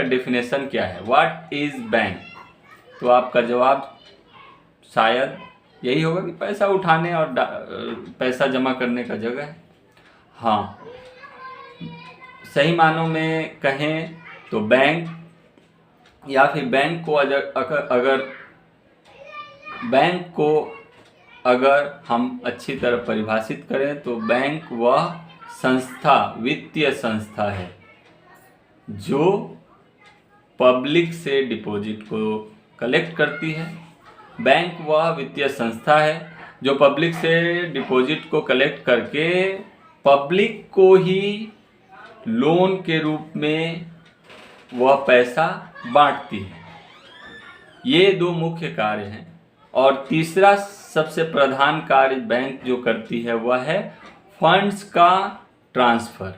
का डेफिनेशन क्या है, व्हाट इज बैंक। तो आपका जवाब शायद यही होगा कि पैसा उठाने और पैसा जमा करने का जगह है। हाँ, सही मानों में कहें तो बैंक या फिर बैंक को अगर हम अच्छी तरह परिभाषित करें तो बैंक वह संस्था, वित्तीय संस्था है जो पब्लिक से डिपॉजिट को कलेक्ट करती है। बैंक वह वित्तीय संस्था है जो पब्लिक से डिपॉजिट को कलेक्ट करके पब्लिक को ही लोन के रूप में वह पैसा बांटती है। ये दो मुख्य कार्य हैं। और तीसरा सबसे प्रधान कार्य बैंक जो करती है वह है फंड्स का ट्रांसफ़र,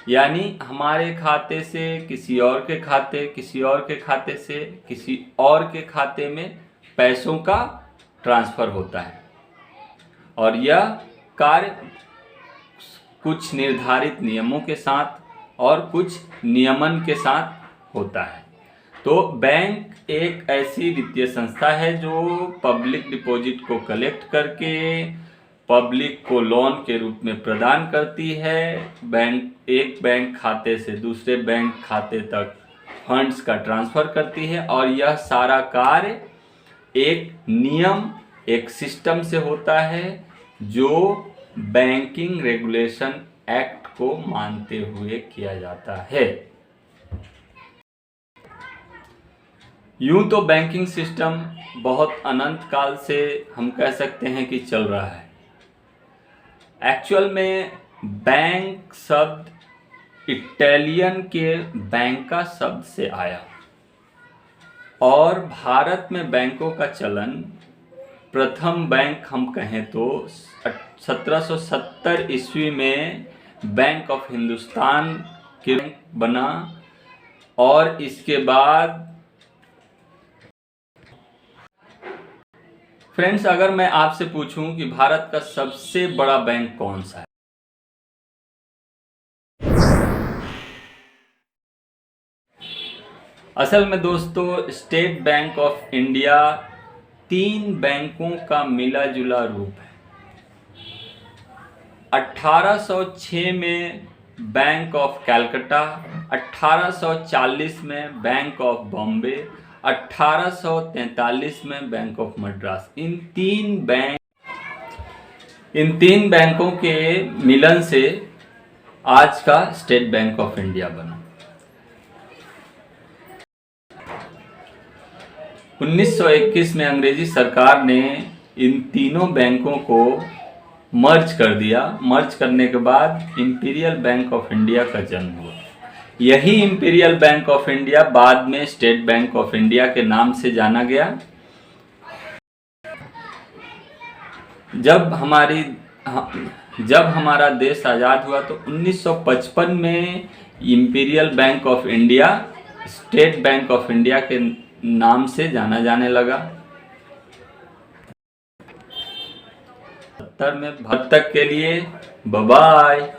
यानी हमारे खाते से किसी और के खाते, किसी और के खाते से किसी और के खाते में पैसों का ट्रांसफ़र होता है। और यह कार्य कुछ निर्धारित नियमों के साथ और कुछ नियमन के साथ होता है। तो बैंक एक ऐसी वित्तीय संस्था है जो पब्लिक डिपॉजिट को कलेक्ट करके पब्लिक को लोन के रूप में प्रदान करती है। एक बैंक खाते से दूसरे बैंक खाते तक फंड्स का ट्रांसफ़र करती है और यह सारा कार्य एक नियम, एक सिस्टम से होता है जो बैंकिंग रेगुलेशन एक्ट को मानते हुए किया जाता है। यूं तो बैंकिंग सिस्टम बहुत अनंत काल से हम कह सकते हैं कि चल रहा है। एक्चुअल में बैंक शब्द इटालियन के बैंका शब्द से आया और भारत में बैंकों का चलन प्रथम बैंक हम कहें तो 1770 ईस्वी में बैंक ऑफ हिंदुस्तान के बैंक बना। और इसके बाद फ्रेंड्स, अगर मैं आपसे पूछूं कि भारत का सबसे बड़ा बैंक कौन सा है, असल में दोस्तों स्टेट बैंक ऑफ इंडिया 3 बैंकों का मिला जुला रूप है। 1806 में बैंक ऑफ कलकत्ता, 1840 में बैंक ऑफ बॉम्बे, 1843 में बैंक ऑफ मद्रास। इन तीन बैंकों के मिलन से आज का स्टेट बैंक ऑफ इंडिया बना। 1921 में अंग्रेजी सरकार ने इन तीनों बैंकों को मर्ज कर दिया। मर्ज करने के बाद इंपीरियल बैंक ऑफ इंडिया का जन्म हुआ। यही इंपीरियल बैंक ऑफ इंडिया बाद में स्टेट बैंक ऑफ इंडिया के नाम से जाना गया। जब हमारा देश आज़ाद हुआ तो 1955 में imperial bank of India state bank of India के नाम से जाना जाने लगा। 70 में भारत तक के लिए बाय बाय।